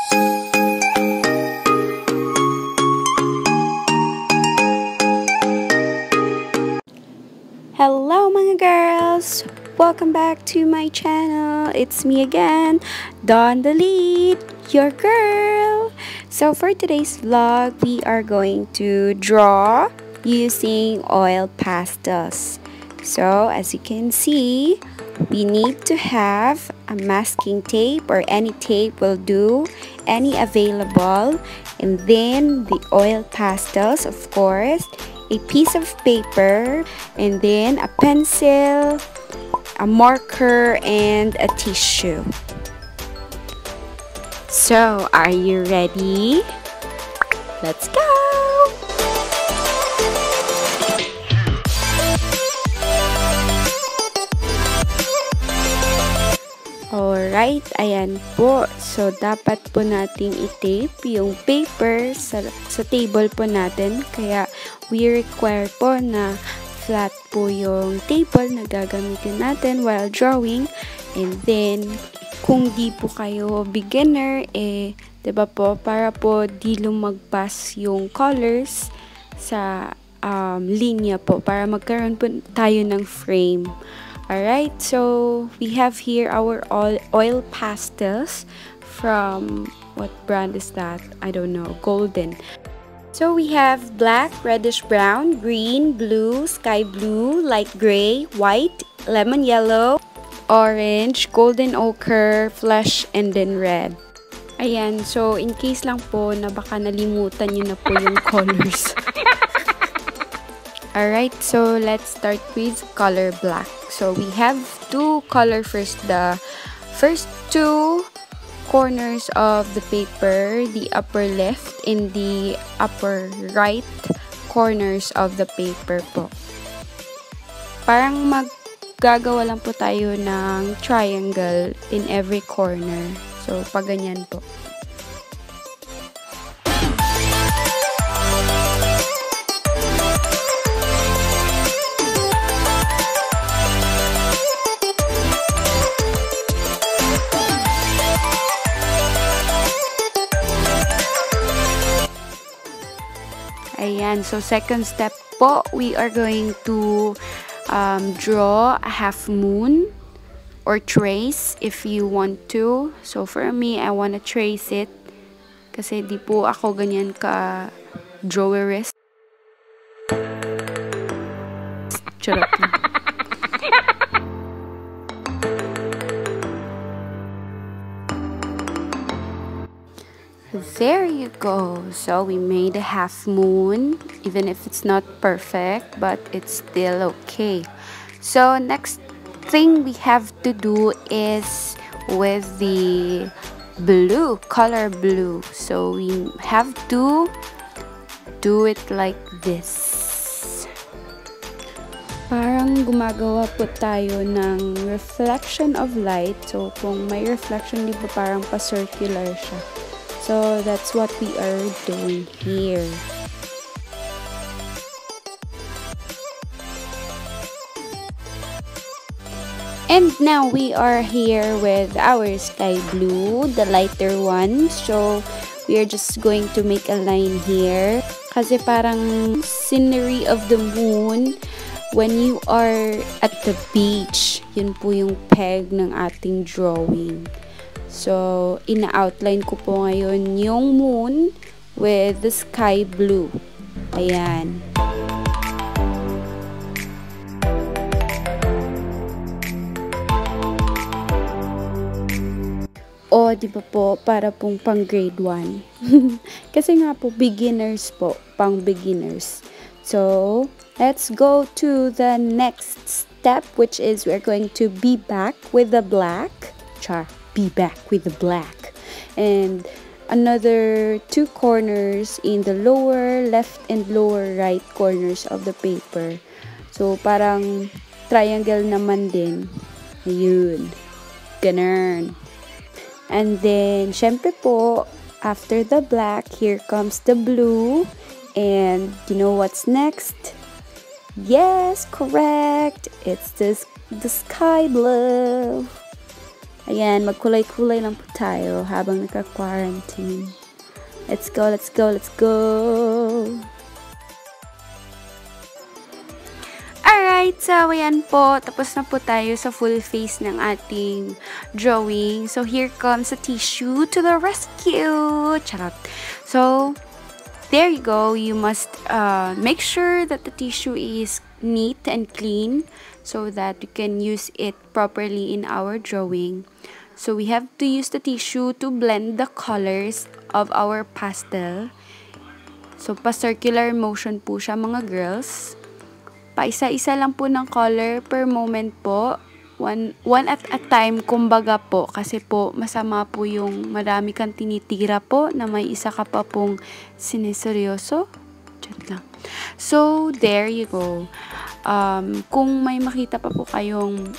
Hello mga girls! Welcome back to my channel. It's me again, Dalid, your girl. So for today's vlog, we are going to draw using oil pastels. So as you can see, we need to have a masking tape or any tape will do, any available, and then the oil pastels, of course, a piece of paper, and then a pencil, a marker, and a tissue. So, are you ready? Let's go! Alright, ayan po. So, dapat po nating i-tape yung paper sa table po natin. Kaya, we require po na flat po yung table na gagamitin natin while drawing. And then, kung di po kayo beginner, diba po, para po di lumagpas yung colors sa linya po, para magkaroon po tayo ng frame. Alright, so we have here our oil pastels from, what brand is that? I don't know, Golden. So we have black, reddish brown, green, blue, sky blue, light gray, white, lemon yellow, orange, golden ochre, flesh, and then red. Ayan, so in case lang po na baka nalimutan nyo na po yung colors. Alright, so let's start with color black. So we have to color first the first two corners of the paper, the upper left and the upper right corners of the paper po. Parang maggagawa lang po tayo ng triangle in every corner. So, pag ganyan po. Ayan, so second step po, we are going to draw a half moon or trace if you want to. So for me, I want to trace it kasi di po ako ganyan ka drawerist. Charot lang. There you go. So we made a half moon, even if it's not perfect, but it's still okay. So next thing we have to do is with the blue, color blue. So we have to do it like this. Parang gumagawa po tayo ng reflection of light. So kung may reflection, di ba parang pa-circular siya. So that's what we are doing here. And now we are here with our sky blue, the lighter one. So we are just going to make a line here. Kasi parang scenery of the moon when you are at the beach. Yun po yung peg ng ating drawing. So, ina-outline ko po ngayon yung moon with the sky blue. Ayan. O, di ba po, para pong pang grade 1. Kasi nga po, beginners po, pang beginners. So, let's go to the next step, which is we're going to be back with the black. Be back with the black. And another two corners in the lower left and lower right corners of the paper. So, parang triangle naman din. Ayun. Ganun. And then, syempre po, after the black, here comes the blue. And you know what's next? Yes, correct. It's the sky blue. Ayan, magkulay-kulay lang po tayo habang naka-quarantine. Let's go, let's go, let's go! Alright, so ayan po, tapos na po tayo sa full face ng ating drawing. So here comes a tissue to the rescue! Charot! So, there you go. You must make sure that the tissue is neat and clean so that we can use it properly in our drawing. So we have to use the tissue to blend the colors of our pastel. So pa-circular motion po siya mga girls. Pa-isa-isa lang po ng color per moment po. One at a time, kumbaga po, kasi po masama po yung marami kang tinitira po na may isa ka pa pong sineseryoso. Chat lang. So, there you go. Kung may makita pa po kayong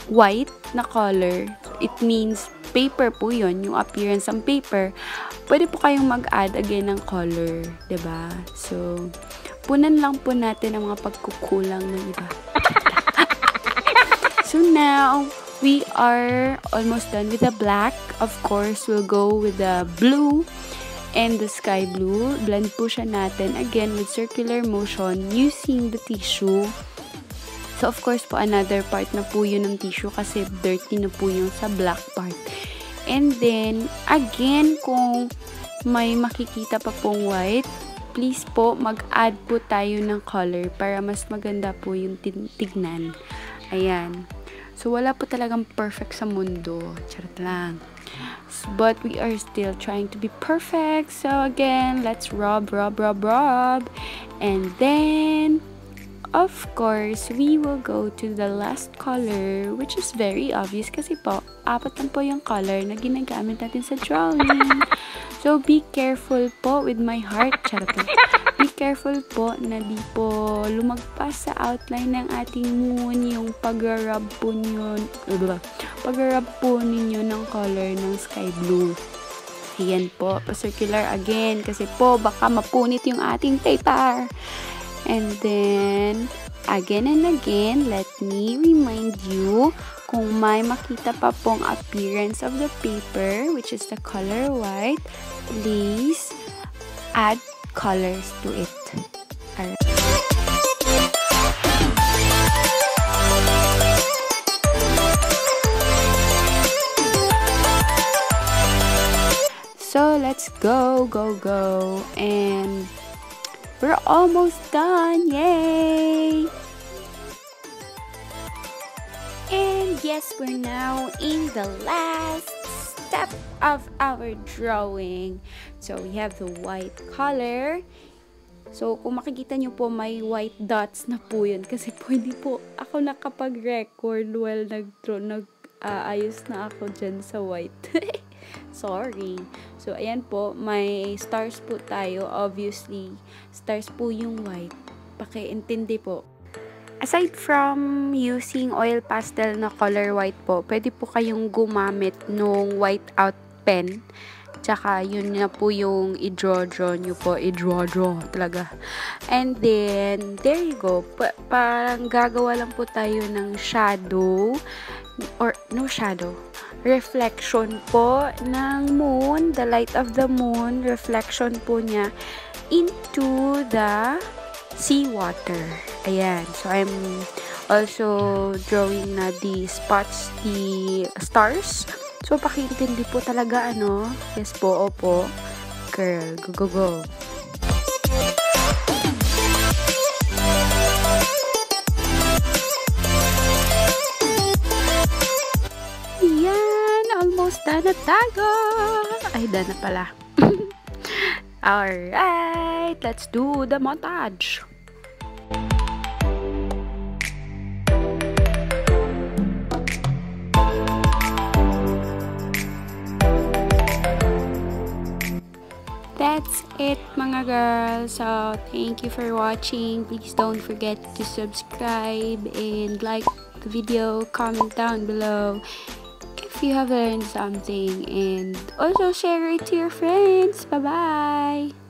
white na color, it means paper po yun, yung appearance ng paper. Pwede po kayong mag-add again ng color, 'di ba? So, punan lang po natin ang mga pagkukulang ng iba. So now, we are almost done with the black. Of course, we'll go with the blue and the sky blue. Blend po siya natin again with circular motion using the tissue. So, of course po, another part na po yun ng tissue kasi dirty na po yung sa black part. And then, again, kung may makikita pa pong white, please po, mag-add po tayo ng color para mas maganda po yung tignan. Ayan. So, wala po talagang perfect sa mundo. Charot lang. But we are still trying to be perfect. So, again, let's rub. And then, of course, we will go to the last color, which is very obvious kasi po, 4 lang po yung color na ginagamit natin sa drawing. So, be careful po with my heart. Charot lang. Be careful po na di po lumagpas sa outline ng ating moon yung pag-rub po ninyo ng color ng sky blue. Ayan po, pa-circular again kasi po baka mapunit yung ating paper. And then, again and again, let me remind you, kung may makita pa pong appearance of the paper, which is the color white, please add colors to it. Alright. So, let's go. And we're almost done. Yay! And yes, we're now in the last step of our drawing. So, we have the white color. So, kung makikita nyo po, may white dots na po yun. Kasi po, hindi po ako nakapag-record while ayos na ako dyan sa white. Sorry. So, ayan po, may stars po tayo. Obviously, stars po yung white. Pakiintindi po. Aside from using oil pastel na color white po, pwede po kayong gumamit nung white out pen. Tsaka, yun na po yung i-draw nyo po. I-draw talaga. And then, there you go. Parang gagawa lang po tayo ng shadow. Or, no shadow. Reflection po ng moon. The light of the moon. Reflection po niya into the seawater. Ayan. So, I'm also drawing na the spots, the stars. So, pakiintindi po talaga, ano? Yes po, opo. Girl, go. Yan, almost done na tayo. Ay, done na pala. Alright, let's do the montage. That's it, mga girls. So, thank you for watching. Please don't forget to subscribe and like the video. Comment down below if you have learned something. And also share it to your friends. Bye-bye!